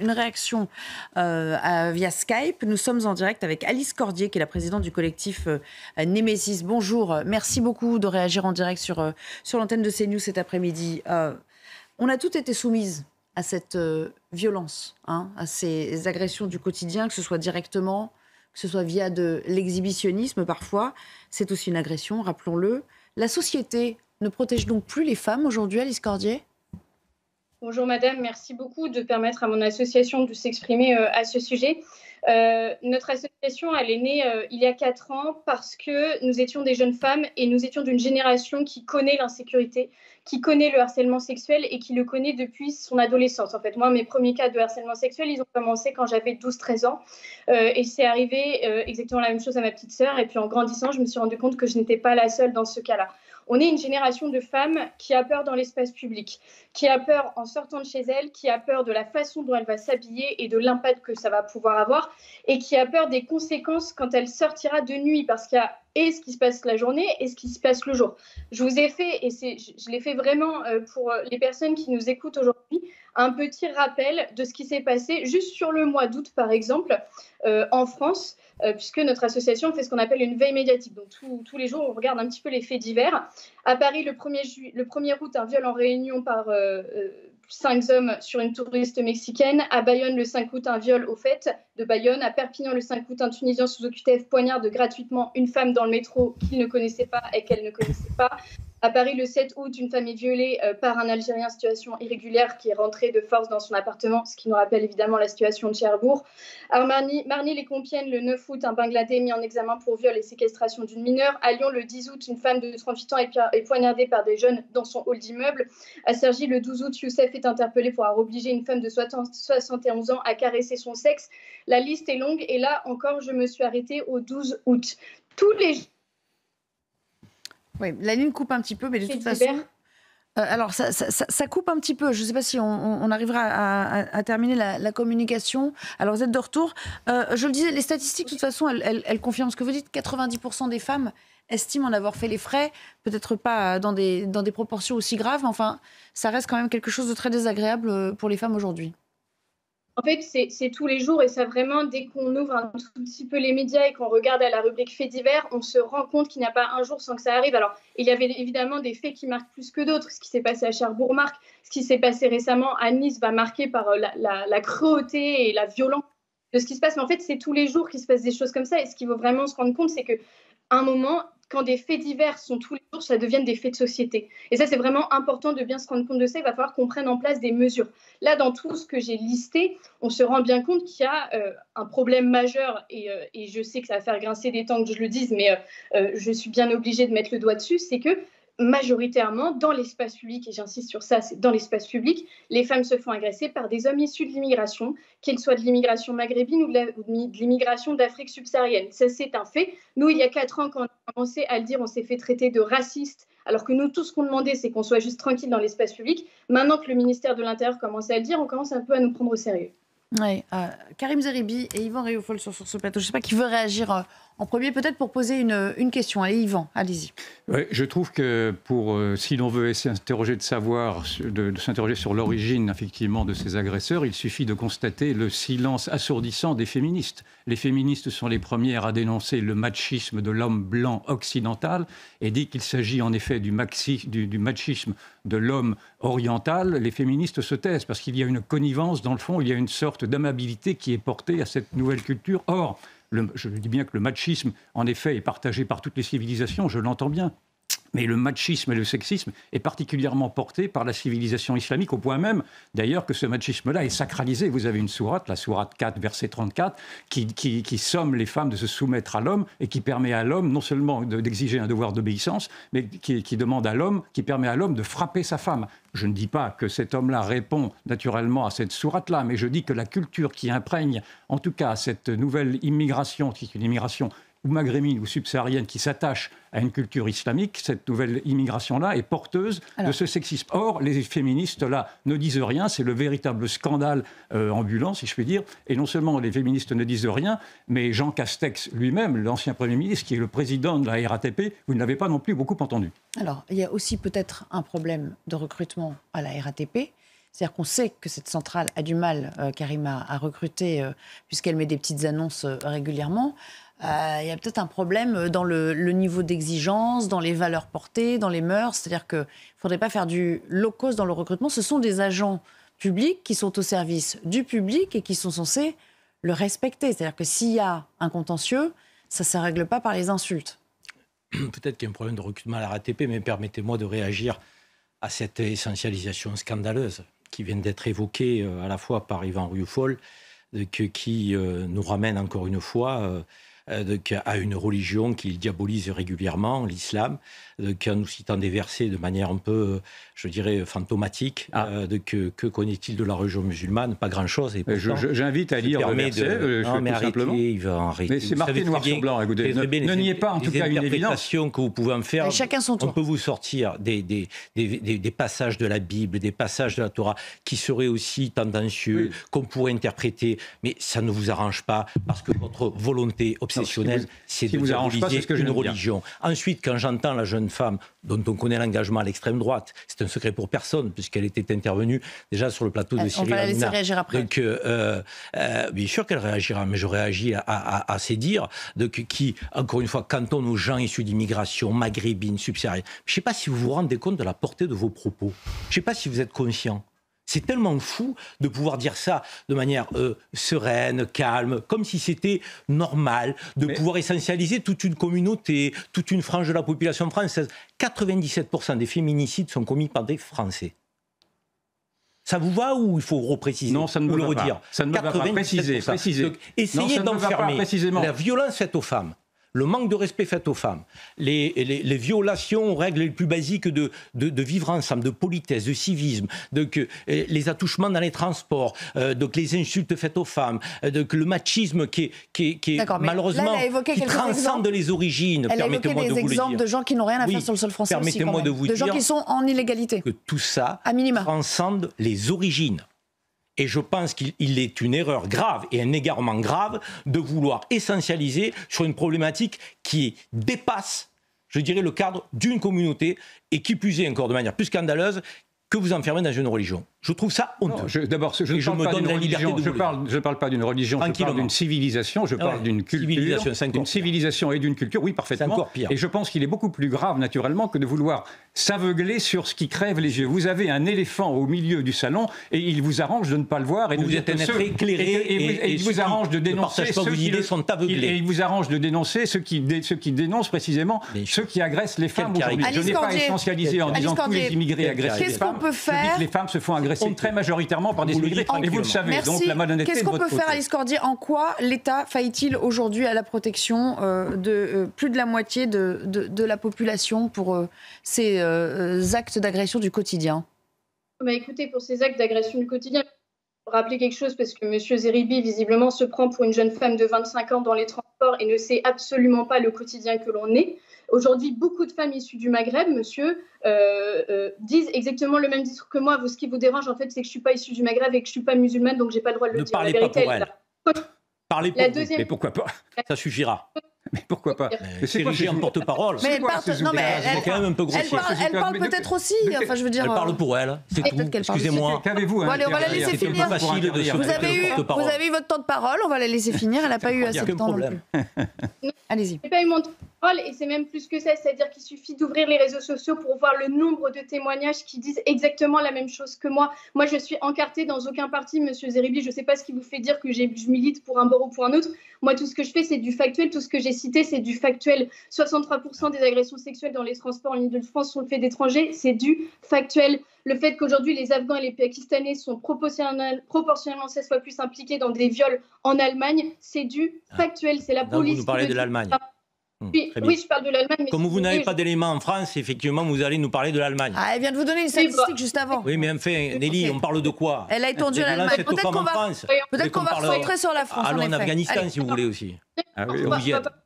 une réaction via Skype. Nous sommes en direct avec Alice Cordier, qui est la présidente du collectif Némésis. Bonjour, merci beaucoup de réagir en direct sur l'antenne de CNews cet après-midi. On a toutes été soumises à cette violence, à ces agressions du quotidien, que ce soit directement, que ce soit via de l'exhibitionnisme parfois. C'est aussi une agression, rappelons-le. La société ne protège donc plus les femmes aujourd'hui, Alice Cordier ? Bonjour madame, merci beaucoup de permettre à mon association de s'exprimer à ce sujet. Notre association, elle est née il y a 4 ans parce que nous étions des jeunes femmes et nous étions d'une génération qui connaît l'insécurité, qui connaît le harcèlement sexuel et qui le connaît depuis son adolescence. En fait, moi, mes premiers cas de harcèlement sexuel, ils ont commencé quand j'avais 12-13 ans et c'est arrivé exactement la même chose à ma petite sœur. Et puis en grandissant, je me suis rendu compte que je n'étais pas la seule dans ce cas-là. On est une génération de femmes qui a peur dans l'espace public, qui a peur en sortant de chez elle, qui a peur de la façon dont elle va s'habiller et de l'impact que ça va pouvoir avoir, et qui a peur des conséquences quand elle sortira de nuit, parce qu'il y a et ce qui se passe la journée et ce qui se passe le jour. Je vous ai fait, et je l'ai fait vraiment pour les personnes qui nous écoutent aujourd'hui, un petit rappel de ce qui s'est passé juste sur le mois d'août, par exemple, en France, puisque notre association fait ce qu'on appelle une veille médiatique. Donc tous les jours, on regarde un petit peu les faits divers. À Paris, le 1er août, un viol en réunion par 5 hommes sur une touriste mexicaine. À Bayonne, le 5 août, un viol au fait de Bayonne. À Perpignan, le 5 août, un Tunisien sous OQTF poignarde gratuitement une femme dans le métro qu'il ne connaissait pas et qu'elle ne connaissait pas. À Paris, le 7 août, une femme est violée par un Algérien en situation irrégulière qui est rentré de force dans son appartement, ce qui nous rappelle évidemment la situation de Cherbourg. À Marny-les-Compiègnes, le 9 août, un Bangladais mis en examen pour viol et séquestration d'une mineure. À Lyon, le 10 août, une femme de 38 ans est poignardée par des jeunes dans son hall d'immeuble. À Cergy, le 12 août, Youssef est interpellé pour avoir obligé une femme de 71 ans à caresser son sexe. La liste est longue et là encore, je me suis arrêtée au 12 août. Tous les Oui, la ligne coupe un petit peu, mais de toute façon... alors, ça coupe un petit peu. Je ne sais pas si on arrivera à terminer la communication. Alors, vous êtes de retour. Je le disais, les statistiques, de toute façon, elles confirment ce que vous dites. 90% des femmes estiment en avoir fait les frais. Peut-être pas dans des proportions aussi graves, mais enfin, ça reste quand même quelque chose de très désagréable pour les femmes aujourd'hui. En fait, c'est tous les jours et ça vraiment, dès qu'on ouvre un tout petit peu les médias et qu'on regarde à la rubrique faits divers, on se rend compte qu'il n'y a pas un jour sans que ça arrive. Alors, il y avait évidemment des faits qui marquent plus que d'autres. Ce qui s'est passé à Cherbourg marque, ce qui s'est passé récemment à Nice va marquer par la cruauté et la violence de ce qui se passe. Mais en fait, c'est tous les jours qu'il se passe des choses comme ça. Et ce qu'il faut vraiment se rendre compte, c'est qu'à un moment, quand des faits divers sont tous les jours, ça devient des faits de société. Et ça, c'est vraiment important de bien se rendre compte de ça. Il va falloir qu'on prenne en place des mesures. Là, dans tout ce que j'ai listé, on se rend bien compte qu'il y a un problème majeur, et je sais que ça va faire grincer des dents que je le dise, mais je suis bien obligée de mettre le doigt dessus, c'est que majoritairement, dans l'espace public, et j'insiste sur ça, c'est dans l'espace public, les femmes se font agresser par des hommes issus de l'immigration, qu'ils soient de l'immigration maghrébine ou de l'immigration d'Afrique subsaharienne. Ça, c'est un fait. Nous, il y a 4 ans, quand on a commencé à le dire, on s'est fait traiter de racistes, alors que nous, tout ce qu'on demandait, c'est qu'on soit juste tranquille dans l'espace public. Maintenant que le ministère de l'Intérieur commence à le dire, on commence un peu à nous prendre au sérieux. Oui, Karim Zeribi et Yvan Riofol sur ce plateau. Je ne sais pas qui veut réagir en premier, peut-être pour poser une question. Allez, Yvan, allez-y. Ouais, je trouve que si l'on veut s'interroger de s'interroger sur l'origine effectivement de ces agresseurs, il suffit de constater le silence assourdissant des féministes. Les féministes sont les premières à dénoncer le machisme de l'homme blanc occidental et dit qu'il s'agit en effet du machisme de l'homme oriental. Les féministes se taisent parce qu'il y a une connivence, dans le fond, il y a une sorte d'amabilité qui est portée à cette nouvelle culture. Or, je dis bien que le machisme, en effet, est partagé par toutes les civilisations, je l'entends bien. Mais le machisme et le sexisme est particulièrement porté par la civilisation islamique, au point même, d'ailleurs, que ce machisme-là est sacralisé. Vous avez une sourate, la sourate 4, verset 34, qui somme les femmes de se soumettre à l'homme et qui permet à l'homme non seulement d'exiger un devoir d'obéissance, mais qui demande à l'homme, qui permet à l'homme de frapper sa femme. Je ne dis pas que cet homme-là répond naturellement à cette sourate-là, mais je dis que la culture qui imprègne, en tout cas, cette nouvelle immigration, qui est une immigration ou maghrébine ou subsaharienne qui s'attache à une culture islamique, cette nouvelle immigration-là est porteuse de ce sexisme. Or, les féministes-là ne disent rien, c'est le véritable scandale ambulant, si je puis dire. Et non seulement les féministes ne disent rien, mais Jean Castex lui-même, l'ancien Premier ministre, qui est le président de la RATP, vous ne l'avez pas non plus beaucoup entendu. Alors, il y a aussi peut-être un problème de recrutement à la RATP. C'est-à-dire qu'on sait que cette centrale a du mal, Karima, à recruter, puisqu'elle met des petites annonces régulièrement. Il y a peut-être un problème dans le niveau d'exigence, dans les valeurs portées, dans les mœurs. C'est-à-dire qu'il ne faudrait pas faire du low cost dans le recrutement. Ce sont des agents publics qui sont au service du public et qui sont censés le respecter. C'est-à-dire que s'il y a un contentieux, ça ne se règle pas par les insultes. Peut-être qu'il y a un problème de recrutement à la RATP, mais permettez-moi de réagir à cette essentialisation scandaleuse qui vient d'être évoquée à la fois par Yvan Rioufol, qui nous ramène encore une fois à une religion qu'il diabolise régulièrement, l'islam, en nous citant des versets de manière un peu, je dirais, fantomatique. Que connaît-il de la religion musulmane? Pas grand-chose. J'invite à lire le verset, non, mais arrêtez, mais c'est marqué noir sur blanc, écoutez. Ne niez pas en tout cas une évidence. Que vous pouvez en faire. Chacun son tour. On peut vous sortir des passages de la Bible, des passages de la Torah qui seraient aussi tendancieux, qu'on pourrait interpréter, mais ça ne vous arrange pas parce que votre volonté obsessionnelle, c'est de diaboliser une religion. Ensuite, quand j'entends la jeune femme dont on connaît l'engagement à l'extrême droite, c'est un secret pour personne puisqu'elle était intervenue déjà sur le plateau de Cyril Hanouna. On va la laisser réagir après. Donc, bien sûr qu'elle réagira, mais je réagis à ces dires qui, encore une fois, cantonnent aux gens issus d'immigration maghrébine, subsaharienne. Je ne sais pas si vous vous rendez compte de la portée de vos propos. Je ne sais pas si vous êtes conscient. C'est tellement fou de pouvoir dire ça de manière sereine, calme, comme si c'était normal de pouvoir essentialiser toute une communauté, toute une frange de la population française. 97% des féminicides sont commis par des Français. Ça vous va ou il faut repréciser? Non, ça ne me va pas. Ça ne me va pas. Préciser. Donc, essayez d'enfermer la violence faite aux femmes, le manque de respect fait aux femmes, les violations aux règles les plus basiques de vivre ensemble, de politesse, de civisme, les attouchements dans les transports, donc les insultes faites aux femmes, le machisme qui est malheureusement qui transcende les origines. Elle a évoqué des exemples de gens qui n'ont rien à faire sur le sol français aussi, quand même. De gens qui sont en illégalité. Que tout ça minima transcende les origines. Et je pense qu'il est une erreur grave et un égarement grave de vouloir essentialiser sur une problématique qui dépasse, je dirais, le cadre d'une communauté et qui plus est encore de manière plus scandaleuse que vous enfermez dans une religion. Je trouve ça honteux. D'abord, je ne parle pas d'une religion, je parle d'une civilisation, je parle d'une culture, d'une civilisation et d'une culture, oui, parfaitement. C'est encore pire. Et je pense qu'il est beaucoup plus grave, naturellement, que de vouloir s'aveugler sur ce qui crève les yeux. Vous avez un éléphant au milieu du salon et il vous arrange de ne pas le voir. Et vous êtes un être éclairé et il vous arrange de dénoncer ceux qui sont aveuglés. Et il vous arrange de dénoncer ceux qui dénoncent précisément ceux qui agressent les femmes aujourd'hui. Je n'ai pas essentialisé en disant tous les immigrés agressent les femmes. Qu'est-ce qu'on peut faire? Je dis que les femmes se font agresser très majoritairement par des immigrés. Et vous le savez. Merci. Donc la malhonnêteté. Qu'est-ce qu'on peut faire, Alice Cordier? En quoi l'État faillit-il aujourd'hui à la protection de plus de la moitié de la population pour ces actes d'agression du quotidien? Écoutez, pour ces actes d'agression du quotidien, il faut rappeler quelque chose parce que M. Zeribi, visiblement, se prend pour une jeune femme de 25 ans dans les transports et ne sait absolument pas le quotidien que l'on est. Aujourd'hui, beaucoup de femmes issues du Maghreb, monsieur, disent exactement le même discours que moi. Ce qui vous dérange, en fait, c'est que je ne suis pas issue du Maghreb et que je ne suis pas musulmane, donc je n'ai pas le droit de le dire. Ne parlez pas pour elle. Parlez pour vous. Mais pourquoi pas? Ça suffira. Mais pourquoi pas? C'est léger en porte-parole. Mais elle quand même un peu grossier. Elle parle peut-être aussi. Enfin, je veux dire. Elle parle pour elle. C'est tout. Excusez-moi. Qu'avez-vous? Allez, on va la laisser finir. Vous avez eu votre temps de parole. On va la laisser finir. Elle n'a pas eu assez de temps non plus. Allez-y. Je n'ai pas eu mon temps de parole et c'est même plus que ça. C'est-à-dire qu'il suffit d'ouvrir les réseaux sociaux pour voir le nombre de témoignages qui disent exactement la même chose que moi. Moi, je suis encartée dans aucun parti, monsieur Zeribi. Je ne sais pas ce qui vous fait dire que je milite pour un bord ou pour un autre. Moi, tout ce que je fais, c'est du factuel. Tout ce que j'ai cité, c'est du factuel. 63% des agressions sexuelles dans les transports en Île-de-France sont le fait d'étrangers. C'est du factuel. Le fait qu'aujourd'hui, les Afghans et les Pakistanais sont proportionnellement 16 fois plus impliqués dans des viols en Allemagne, c'est du factuel. C'est la police. Vous nous parlez de l'Allemagne. Oui, je parle de l'Allemagne. Comme vous n'avez pas d'éléments en France, effectivement, vous allez nous parler de l'Allemagne. Elle vient de vous donner une statistique juste avant. Oui, mais enfin, Nelly, on parle de quoi? Elle a étendu à l'Allemagne. Peut-être qu'on va recentrer sur la France. Allons en Afghanistan, si vous voulez aussi.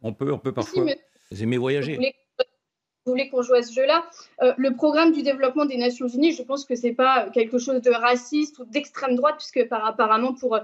On peut parfois. Vous aimez voyager? Vous voulez qu'on joue à ce jeu-là? Le programme du développement des Nations Unies, je pense que ce n'est pas quelque chose de raciste ou d'extrême droite, puisque apparemment, pour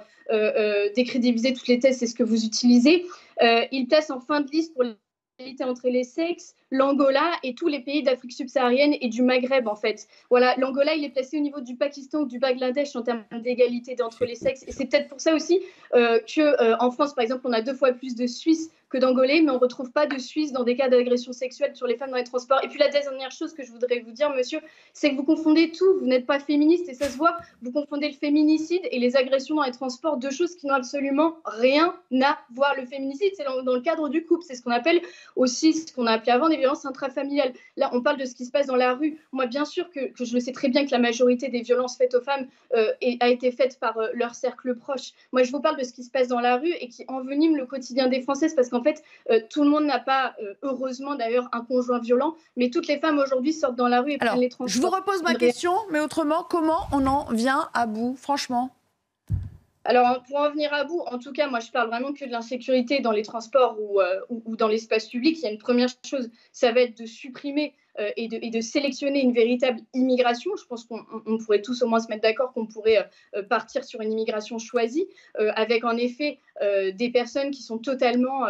décrédibiliser toutes les thèses, c'est ce que vous utilisez. Il place en fin de liste pour l'égalité entre les sexes, l'Angola et tous les pays d'Afrique subsaharienne et du Maghreb, en fait. Voilà, l'Angola, il est placé au niveau du Pakistan ou du Bangladesh en termes d'égalité entre les sexes. Et c'est peut-être pour ça aussi qu'en France, par exemple, on a 2 fois plus de Suisses que d'Angolais, mais on ne retrouve pas de Suisses dans des cas d'agression sexuelle sur les femmes dans les transports. Et puis la dernière chose que je voudrais vous dire, monsieur, c'est que vous confondez tout. Vous n'êtes pas féministe et ça se voit. Vous confondez le féminicide et les agressions dans les transports, 2 choses qui n'ont absolument rien à voir. Le féminicide, c'est dans le cadre du couple. C'est ce qu'on appelle aussi, ce qu'on a appelé avant, des violences intrafamiliales. Là, on parle de ce qui se passe dans la rue. Moi, bien sûr que je le sais très bien que la majorité des violences faites aux femmes a été faite par leur cercle proche. Moi, je vous parle de ce qui se passe dans la rue et qui envenime le quotidien des Françaises parce qu'en fait, tout le monde n'a pas, heureusement d'ailleurs, un conjoint violent, mais toutes les femmes aujourd'hui sortent dans la rue et prennent les transports. Je vous repose ma question, mais autrement, comment on en vient à bout, franchement ? Alors, pour en venir à bout, en tout cas, moi, je parle vraiment que de l'insécurité dans les transports ou dans l'espace public. Il y a une première chose, ça va être de supprimer et de sélectionner une véritable immigration. Je pense qu'on pourrait tous au moins se mettre d'accord qu'on pourrait partir sur une immigration choisie, avec en effet des personnes qui sont totalement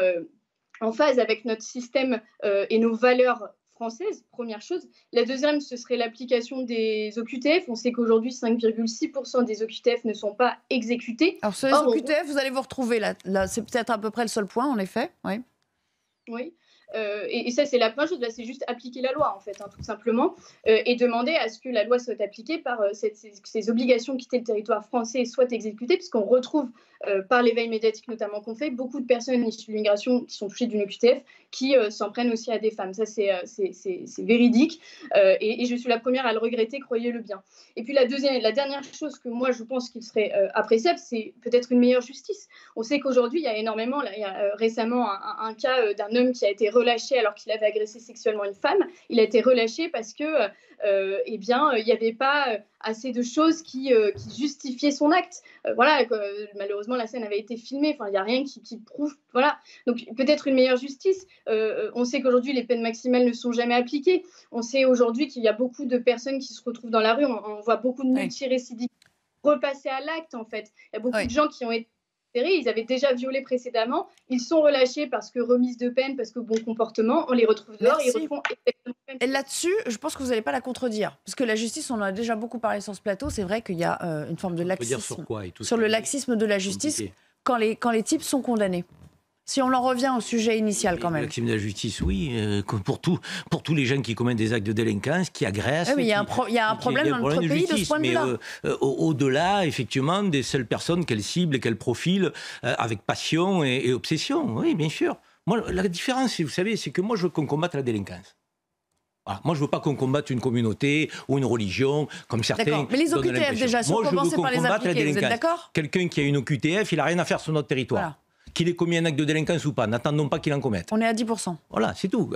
en phase avec notre système et nos valeurs françaises, première chose. La deuxième, ce serait l'application des OQTF. On sait qu'aujourd'hui, 5,6% des OQTF ne sont pas exécutés. Alors sur les OQTF, vous allez vous retrouver là. C'est peut-être à peu près le seul point, en effet. Oui. Oui. Et ça, c'est la première chose. Là, c'est juste appliquer la loi, en fait, tout simplement, et demander à ce que la loi soit appliquée par ces obligations de quitter le territoire français soient exécutées, puisqu'on retrouve, par l'éveil médiatique notamment qu'on fait, beaucoup de personnes issues de l'immigration qui sont touchées d'une OQTF qui s'en prennent aussi à des femmes. Ça, c'est véridique, et je suis la première à le regretter, croyez-le bien. Et puis la dernière chose que moi, je pense qu'il serait appréciable, c'est peut-être une meilleure justice. On sait qu'aujourd'hui, il y a énormément, il y a récemment un cas d'un homme qui a été relâché alors qu'il avait agressé sexuellement une femme. Il a été relâché parce que, il n'y avait pas assez de choses qui justifiaient son acte. Voilà, malheureusement, la scène avait été filmée. Enfin, il n'y a rien qui prouve. Voilà. Donc, peut-être une meilleure justice. On sait qu'aujourd'hui, les peines maximales ne sont jamais appliquées. On sait aujourd'hui qu'il y a beaucoup de personnes qui se retrouvent dans la rue. On voit beaucoup de multirécidivistes repasser à l'acte, en fait. Il y a beaucoup de gens qui ont été ils avaient déjà violé précédemment, ils sont relâchés parce que remise de peine, parce que bon comportement, on les retrouve dehors et ils refont exactement la même chose. Et là-dessus, je pense que vous n'allez pas la contredire, parce que la justice, on en a déjà beaucoup parlé sur ce plateau, c'est vrai qu'il y a une forme de laxisme. Sur quoi et tout sur le laxisme de la justice quand les types sont condamnés. Si on en revient au sujet initial quand même. L'accès de la justice, oui, pour tous les gens qui commettent des actes de délinquance, qui agressent. Oui, mais il y a un problème dans notre pays de ce point de vue-là. Au-delà, effectivement, des seules personnes qu'elle cible et qu'elle profile avec passion et obsession. Oui, bien sûr. Moi, la différence, vous savez, c'est que moi, je veux qu'on combatte la délinquance. Voilà. Moi, je ne veux pas qu'on combatte une communauté ou une religion, comme certains. D'accord. Mais les OQTF, déjà, si on commençait par les appliquer, vous êtes d'accord ? Quelqu'un qui a une OQTF, il n'a rien à faire sur notre territoire. Voilà. Qu'il ait commis un acte de délinquance ou pas, n'attendons pas qu'il en commette. On est à 10%. Voilà, c'est tout.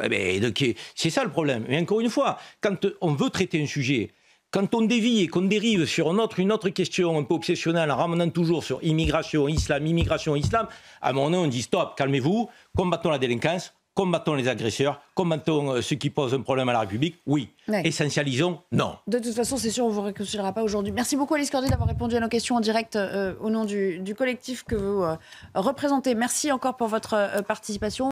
C'est ça le problème. Mais encore une fois, quand on veut traiter un sujet, quand on dévie et qu'on dérive sur une autre question un peu obsessionnelle, en ramenant toujours sur immigration, islam, à un moment donné, on dit stop, calmez-vous, combattons la délinquance, combattons les agresseurs, combattons ceux qui posent un problème à la République, oui. Ouais. Essentialisons, non. De toute façon, c'est sûr, on ne vous réconciliera pas aujourd'hui. Merci beaucoup Alice Cordier d'avoir répondu à nos questions en direct au nom du collectif que vous représentez. Merci encore pour votre participation.